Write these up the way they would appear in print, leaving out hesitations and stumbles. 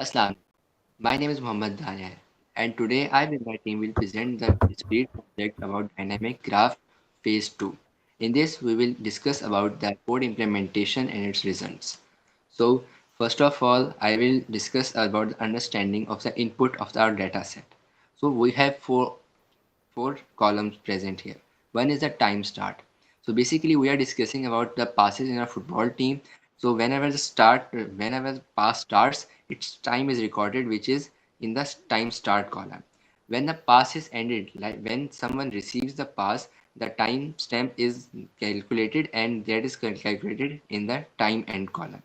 Aslam, my name is Mohammad Daniel, and today I with my team will present the discrete project about dynamic graph phase 2. In this, we will discuss about the code implementation and its results. So, first of all, I will discuss about the understanding of the input of our data set. So, we have four columns present here. One is the time start. So basically we are discussing about the passes in a football team. So whenever the pass starts, its time is recorded, which is in the time start column. When the pass is ended, like when someone receives the pass, the time stamp is calculated and that is calculated in the time end column.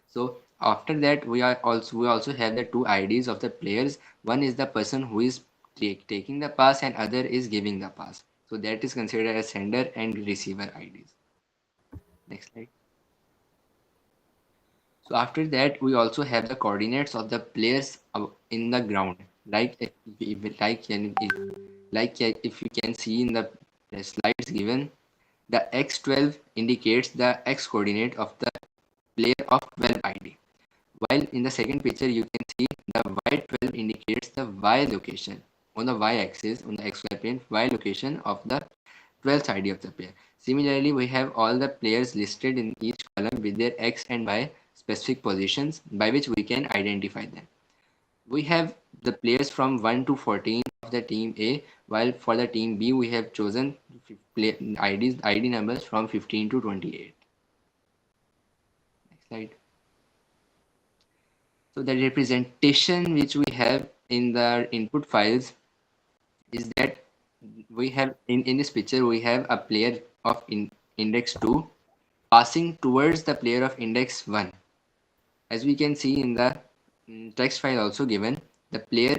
So after that, we also have the two IDs of the players. One is the person who is taking the pass, and other is giving the pass. So that is considered as sender and receiver IDs. Next slide. So after that, we also have the coordinates of the players in the ground. Like if you can see in the slides given, the x12 indicates the x coordinate of the player of 12 ID. While in the second picture, you can see the y12 indicates the y location on the y-axis on the xy plane, y location of the 12th ID of the player. Similarly, we have all the players listed in each column with their x and y specific positions by which we can identify them. We have the players from 1 to 14 of the team A, while for the team B, we have chosen ID numbers from 15 to 28. Next slide. So the representation which we have in the input files is that we have in this picture we have a player of index 2 passing towards the player of index 1. As we can see in the text file also given, the player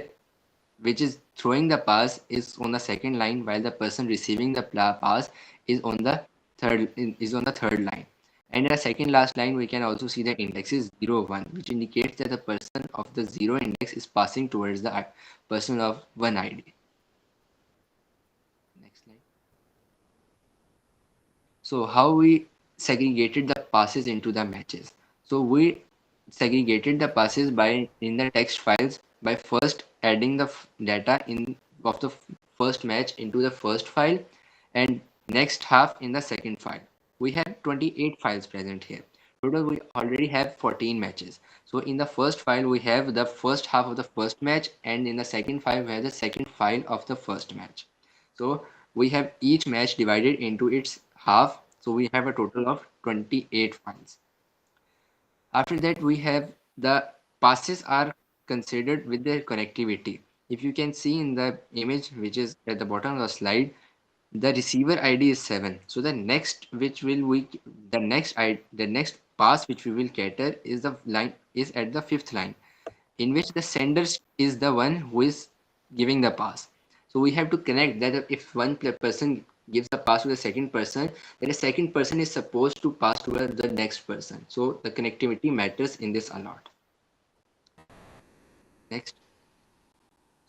which is throwing the pass is on the second line, while the person receiving the pass is on the third line. And in the second last line, we can also see the index is 0, 1, which indicates that the person of the 0 index is passing towards the person of 1 ID. Next slide. So how we segregated the passes into the matches. So we segregated the passes by in the text files by first adding the data in of the first match into the first file and next half in the second file. We have 28 files present here. Total we already have 14 matches. So in the first file we have the first half of the first match, and in the second file we have the second file of the first match. So we have each match divided into its half. So we have a total of 28 files. After that, we have the passes are considered with their connectivity. If you can see in the image which is at the bottom of the slide, the receiver ID is 7. So the next pass which we will cater is the line is at the fifth line, in which the sender is the one who is giving the pass. So we have to connect that if one person gives the pass to the second person, then the second person is supposed to pass to the next person. So the connectivity matters in this a lot. Next.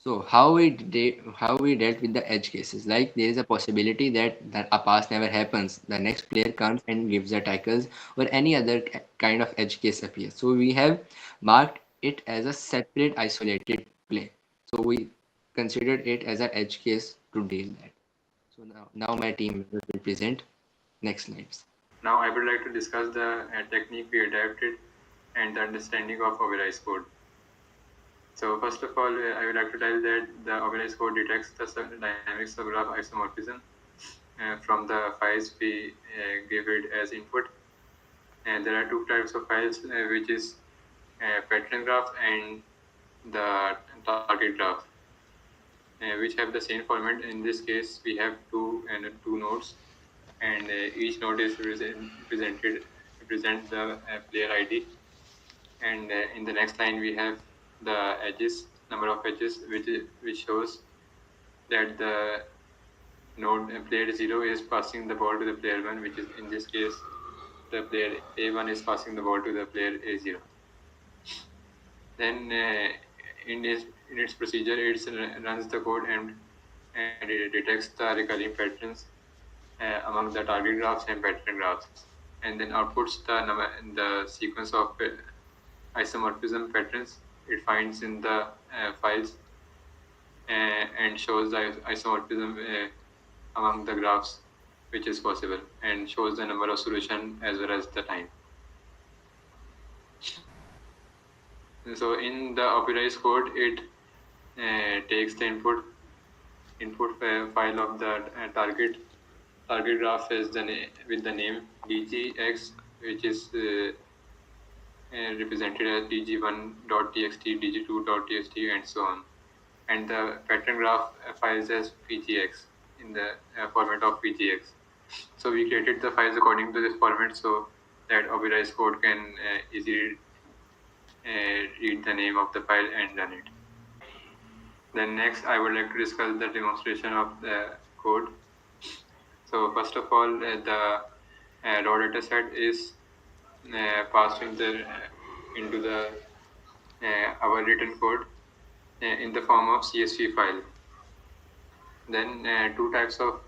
So how we dealt with the edge cases? Like there is a possibility that a pass never happens. The next player comes and gives the tackles, or any other kind of edge case appears. So we have marked it as a separate isolated play. So we considered it as an edge case to deal that. So now my team members will present next slides. Now I would like to discuss the technique we adapted and the understanding of overrise code. So first of all, I would like to tell that the overrise code detects the dynamic subgraph isomorphism from the files we gave it as input. And there are two types of files, which is pattern graph and the target graph, which have the same format. In this case, we have two nodes, and each node is represents the player ID. And in the next line, we have the edges, number of edges, which shows that the node player 0 is passing the ball to the player 1, which is in this case the player A1 is passing the ball to the player A0. Then in its procedure, it runs the code and it detects the recurring patterns among the target graphs and pattern graphs, and then outputs the sequence of isomorphism patterns it finds in the files and shows the isomorphism among the graphs which is possible, and shows the number of solution as well as the time. So in the authorized code, it takes the input file of the target graph as with the name dgx, which is represented as dg1.txt, dg2.txt, and so on. And the pattern graph files as pgx in the format of pgx. So we created the files according to this format so that authorized code can easily read the name of the file and run it. Then next, I would like to discuss the demonstration of the code. So first of all, the raw data set is passed into the our written code in the form of CSV file. Then um, two types of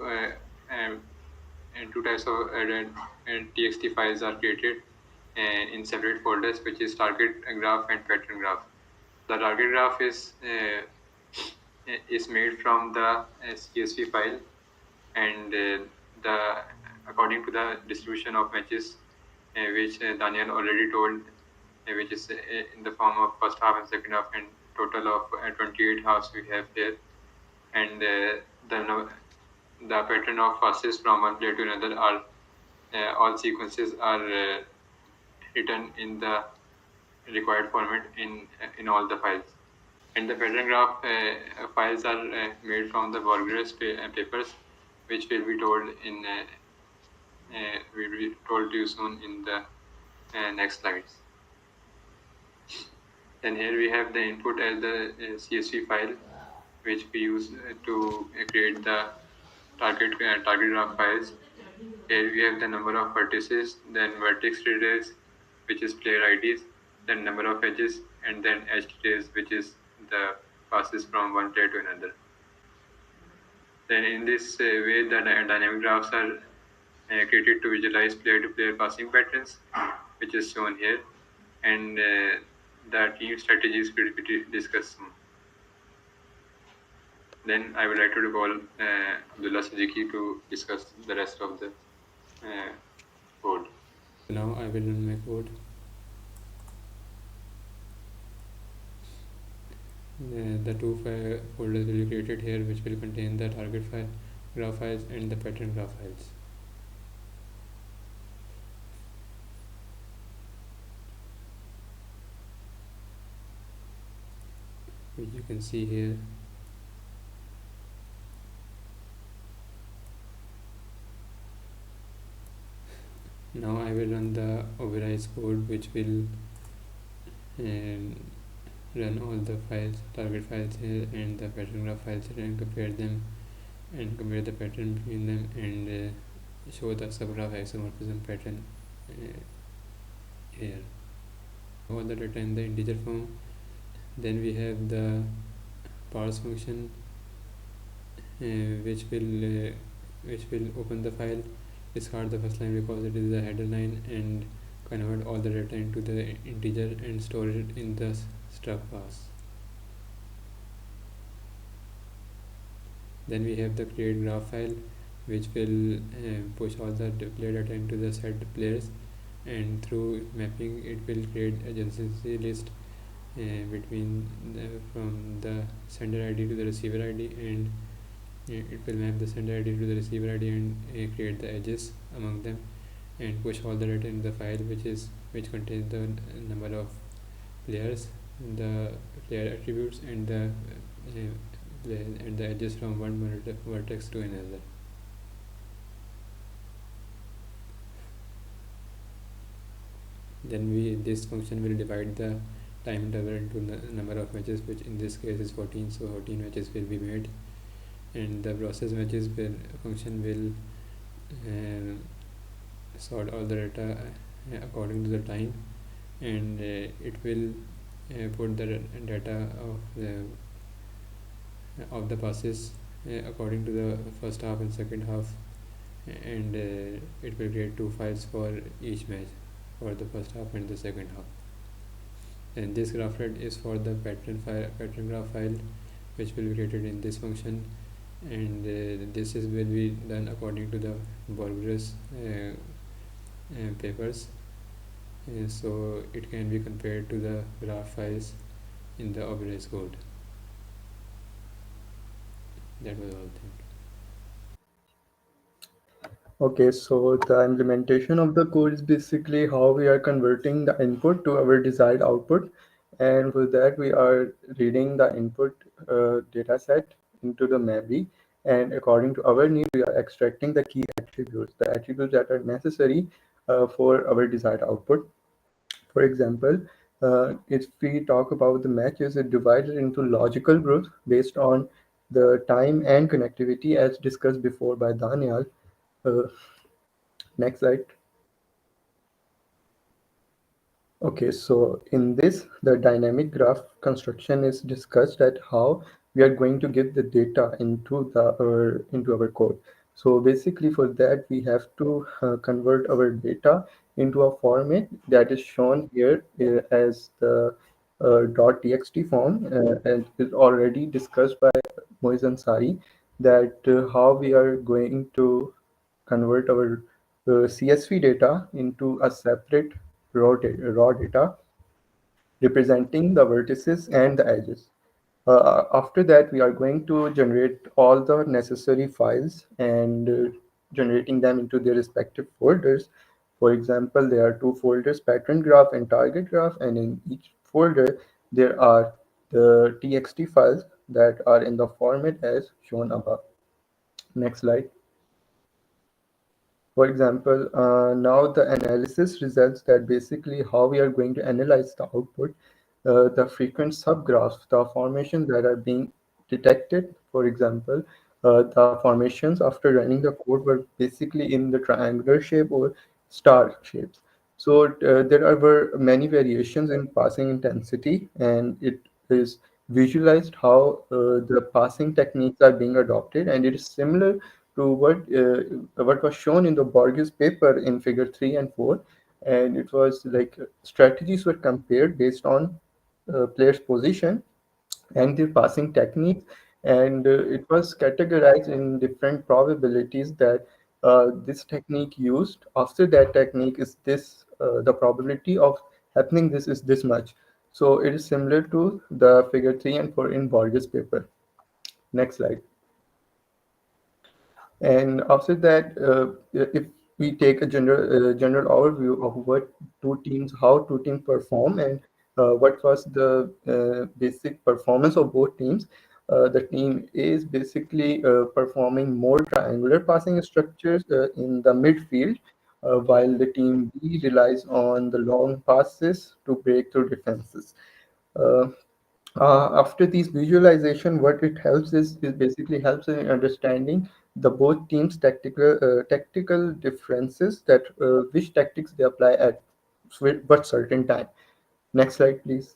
TXT files are created in separate folders, which is target graph and pattern graph. The target graph is made from the CSV file, and the according to the distribution of matches, which Daniel already told, which is in the form of first half and second half, and total of 28 halves we have here, and the pattern of passes from one player to another are all sequences are written in the required format in all the files. And the pattern graph files are made from the Borges papers, which will be told to you soon in the next slides. Then here we have the input as the CSV file, which we use to create the target graph files. Here we have the number of vertices, then vertex details, which is player IDs, then number of edges, and then edge details, which is the passes from one player to another. Then in this way, the dynamic graphs are created to visualize player-to-player passing patterns, which is shown here, and the team strategies will be discussed soon. Then I would like to recall Abdullah Siddiqui to discuss the rest of the code. Now I will run my code. The two folders will be created here, which will contain the target file graph files and the pattern graph files. Which you can see here. Now I will run the override code, which will run all the files, target files here and the pattern graph files here, and compare them and compare the pattern between them, and show the subgraph isomorphism pattern here. All the data in the integer form. Then we have the parse function, which will open the file, discard the first line because it is the header line, and convert all the data into the integer and store it in the struct parse. Then we have the create graph file, which will push all the player data into the set players, and through mapping it will create adjacency list from the sender ID to the receiver ID, and it will map the sender ID to the receiver ID and create the edges among them, and push all the data in the file which contains the number of players, the player attributes, and the edges from one vertex to another. Then this function will divide the time interval into the number of matches, which in this case is 14, so 14 matches will be made, and the process matches function will sort all the data according to the time, and it will put the data of the passes according to the first half and second half, and it will create two files for each match, for the first half and the second half. and this graphlet is for the pattern graph file which will be created in this function, and this is will be done according to the Borges papers, so it can be compared to the graph files in the Obelisk code. That was all. Thank Okay, so the implementation of the code is basically how we are converting the input to our desired output. And for that, we are reading the input data set into the memory. And according to our need, we are extracting the key attributes, the attributes that are necessary for our desired output. For example, if we talk about the matches, it divided into logical groups based on the time and connectivity as discussed before by Daniel. Uh, Next slide. Okay, so in this, the dynamic graph construction is discussed at how we are going to give the data into our code. So basically, for that, we have to convert our data into a format that is shown here as the .txt form, and is already discussed by Moiz Ansari, that how we are going to convert our CSV data into a separate raw data representing the vertices and the edges. After that, we are going to generate all the necessary files and generating them into their respective folders. For example, there are two folders, pattern graph and target graph, and in each folder, there are the txt files that are in the format as shown above. Next slide. For example, now the analysis results that basically how we are going to analyze the output, the frequent subgraphs, the formations that are being detected. For example, the formations after running the code were basically in the triangular shape or star shapes. So were many variations in passing intensity, and it is visualized how the passing techniques are being adopted, and it is similar to what was shown in the Borges paper in Figure 3 and 4, and it was like strategies were compared based on players' position and their passing techniques, and it was categorized in different probabilities that this technique used after that technique is this the probability of happening this is this much. So it is similar to the Figure 3 and 4 in Borges paper. Next slide. And after that, if we take a general overview of what how two teams perform, and what was the basic performance of both teams, the team A is basically performing more triangular passing structures in the midfield, while the team B relies on the long passes to break through defenses. Uh, After these visualization, what it helps is basically helps in understanding the both teams' tactical differences, that which tactics they apply at what certain time. Next slide, please.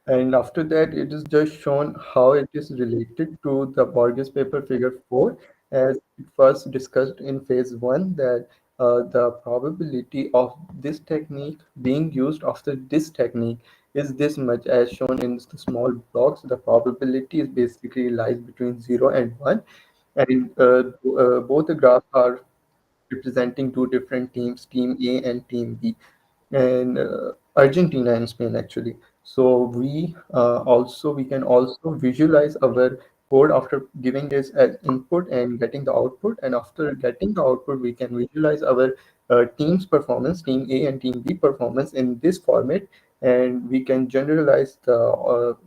And after that, it is just shown how it is related to the Borges paper figure 4, as it was discussed in phase 1, that the probability of this technique being used after this technique is this much, as shown in the small blocks. The probability is basically lies between 0 and 1, and both the graphs are representing two different teams, Team A and Team B, and Argentina and Spain actually. So we can also visualize our code after giving this as input and getting the output, and after getting the output, we can visualize our team's performance, Team A and Team B performance in this format, and we can generalize the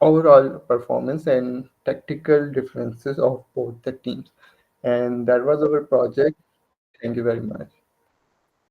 overall performance and tactical differences of both the teams. And that was our project. Thank you very much.